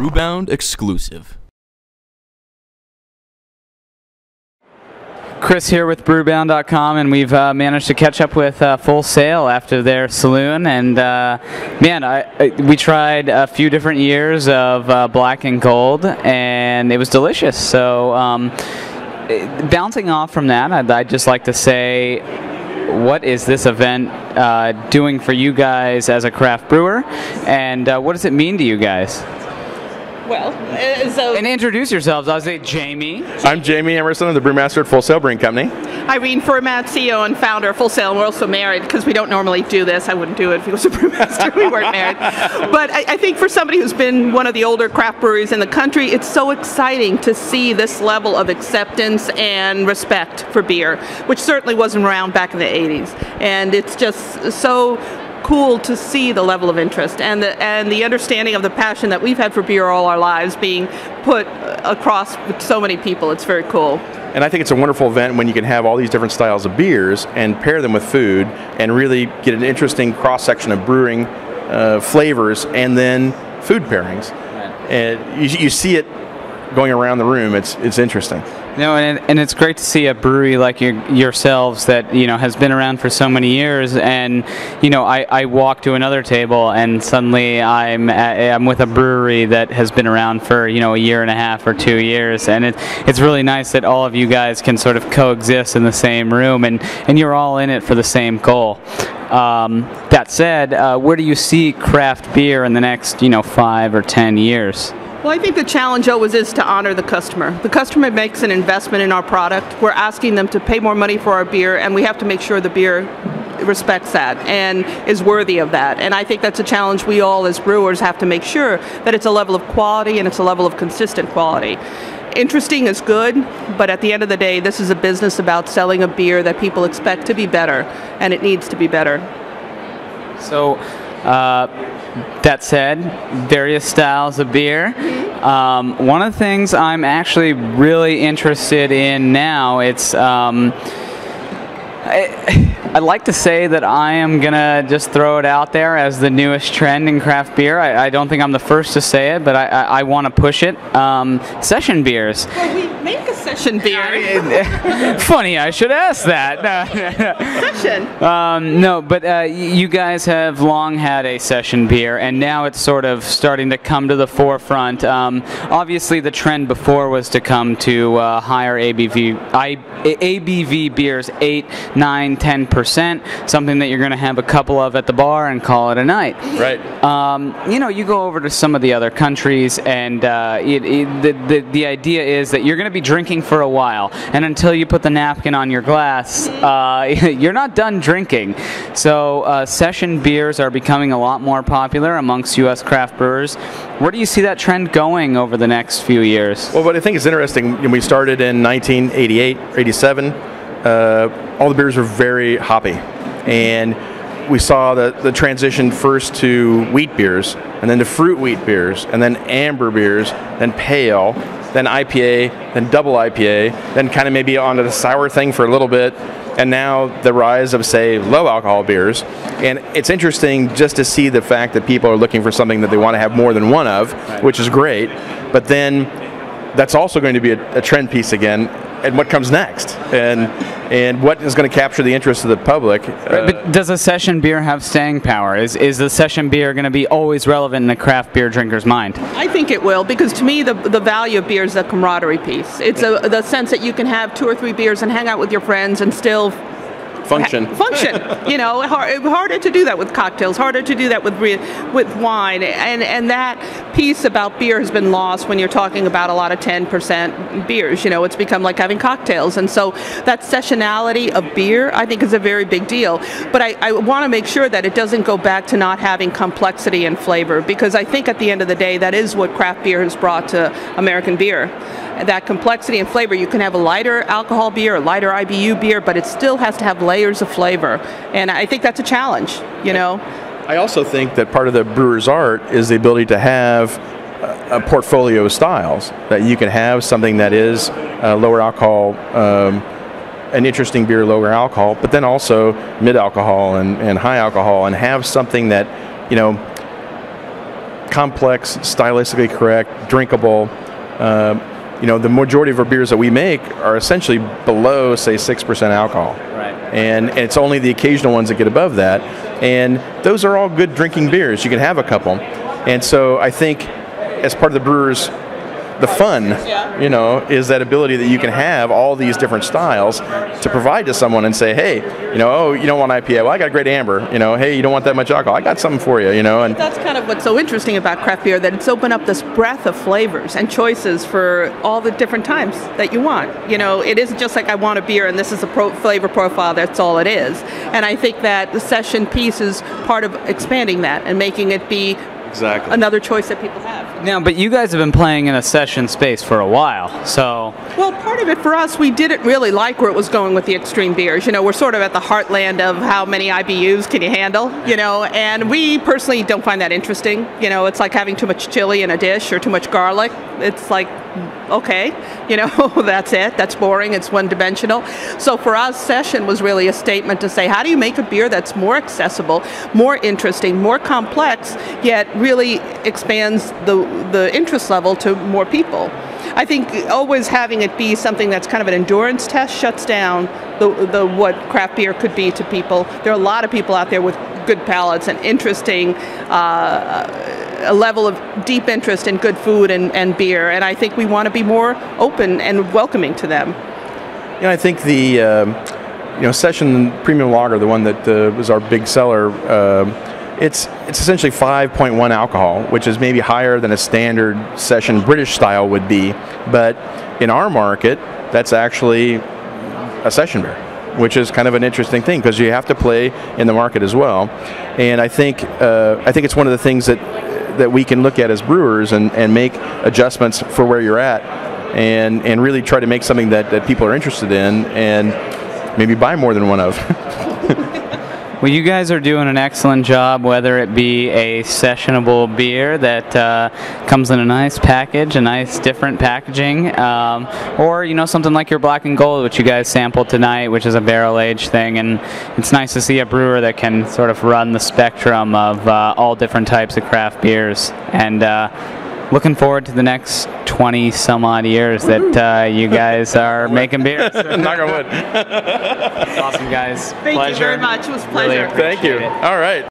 Brewbound exclusive. Chris here with Brewbound.com, and we've managed to catch up with Full Sail after their saloon. And we tried a few different years of black and gold, and it was delicious. So bouncing off from that, I'd just like to say, what is this event doing for you guys as a craft brewer, and what does it mean to you guys? Well, and introduce yourselves. I'll say Jamie. I'm Jamie Emerson. I'm the brewmaster at Full Sail Brewing Company. Irene Format, CEO and founder of Full Sail, and we're also married because we don't normally do this. I wouldn't do it if he was a brewmaster. We weren't married. But I think for somebody who's been one of the older craft breweries in the country, it's so exciting to see this level of acceptance and respect for beer, which certainly wasn't around back in the 80s. And it's just so cool to see the level of interest and the understanding of the passion that we've had for beer all our lives being put across with so many people. It's very cool. And I think it's a wonderful event when you can have all these different styles of beers and pair them with food and really get an interesting cross-section of brewing flavors and then food pairings. Right. And you see it going around the room. It's interesting. No, and it's great to see a brewery like yourselves that has been around for so many years. And I walk to another table and suddenly I'm with a brewery that has been around for a year and a half or 2 years. And it's really nice that all of you guys can sort of coexist in the same room, and you're all in it for the same goal. That said, where do you see craft beer in the next 5 or 10 years? Well, I think the challenge always is to honor the customer. The customer makes an investment in our product. We're asking them to pay more money for our beer, and we have to make sure the beer respects that and is worthy of that. And I think that's a challenge we all as brewers have to make sure that it's a level of quality and it's a level of consistent quality. Interesting is good, but at the end of the day, this is a business about selling a beer that people expect to be better, and it needs to be better. So, that said, various styles of beer. One of the things I'm actually really interested in now, I'd like to say that I am going to just throw it out there as the newest trend in craft beer. I don't think I'm the first to say it, but I want to push it. Session beers. Well, we make a session beer. Funny, I should ask that. Session? No, but you guys have long had a session beer, and now it's sort of starting to come to the forefront. Obviously, the trend before was to come to higher ABV beers, 8, 9, 10%, something that you're going to have a couple of at the bar and call it a night. Right. You go over to some of the other countries, and the idea is that you're going to be drinking for a while, and until you put the napkin on your glass, you're not done drinking. So session beers are becoming a lot more popular amongst U.S. craft brewers. Where do you see that trend going over the next few years? Well, what I think is interesting, when we started in 1988, 87, all the beers were very hoppy, and we saw the transition first to wheat beers, and then to fruit wheat beers, and then amber beers, then pale, then IPA, then double IPA, then kind of maybe onto the sour thing for a little bit, and now the rise of, say, low alcohol beers. And it's interesting just to see the fact that people are looking for something that they want to have more than one of, which is great, but then that's also going to be a trend piece again, and what comes next, and what is going to capture the interest of the public. But does a session beer have staying power? Is the session beer going to be always relevant in a craft beer drinker's mind? I think it will, because to me the value of beer is the camaraderie piece. It's the sense that you can have 2 or 3 beers and hang out with your friends and still function. Harder to do that with cocktails, harder to do that with wine, and that piece about beer has been lost when you're talking about a lot of 10% beers. It's become like having cocktails, and so that sessionality of beer, I think, is a very big deal. But I want to make sure that it doesn't go back to not having complexity and flavor, because I think at the end of the day, that is what craft beer has brought to American beer. That complexity and flavor. You can have a lighter alcohol beer, a lighter IBU beer, but it still has to have layers of flavor, and I think that's a challenge. I also think that part of the brewer's art is the ability to have a portfolio of styles, that you can have something that is lower alcohol, an interesting beer, lower alcohol, but then also mid alcohol and high alcohol, and have something that complex, stylistically correct, drinkable. The majority of our beers that we make are essentially below, say, 6% alcohol. Right. And it's only the occasional ones that get above that. And those are all good drinking beers. You can have a couple. And so I think as part of the brewers, the fun, is that ability that you can have all these different styles to provide to someone and say, hey, oh, you don't want IPA? Well, I got a great amber. Hey, you don't want that much alcohol? I got something for you. And that's kind of what's so interesting about craft beer, that it's opened up this breadth of flavors and choices for all the different times that you want. It isn't just like I want a beer and this is a flavor profile. That's all it is. And I think that the session piece is part of expanding that and making it be another choice that people have. Now, but you guys have been playing in a session space for a while, so... Well, part of it for us, we didn't really like where it was going with the extreme beers. We're sort of at the heartland of how many IBUs can you handle, and we personally don't find that interesting. It's like having too much chili in a dish or too much garlic. It's like, okay, that's it. That's boring. It's one-dimensional. So for us, session was really a statement to say, how do you make a beer that's more accessible, more interesting, more complex, yet really expands the interest level to more people? I think always having it be something that's kind of an endurance test shuts down the what craft beer could be to people. There are a lot of people out there with good palates and interesting a level of deep interest in good food and beer, and I think we want to be more open and welcoming to them. I think the Session Premium Lager, the one that was our big seller, it's essentially 5.1 alcohol, which is maybe higher than a standard Session British style would be, but in our market, that's actually a Session beer, which is kind of an interesting thing because you have to play in the market as well. And I think it's one of the things that we can look at as brewers and make adjustments for where you're at and really try to make something that people are interested in and maybe buy more than one of. Well, you guys are doing an excellent job, whether it be a sessionable beer that comes in a nice package, a nice different packaging, or something like your Black and Gold, which you guys sampled tonight, which is a barrel-aged thing. And it's nice to see a brewer that can sort of run the spectrum of all different types of craft beers. And looking forward to the next 20 some odd years that you guys are making beers. Knock on wood. Awesome, guys. Thank you very much. It was a pleasure. Really Thank you. it. All right.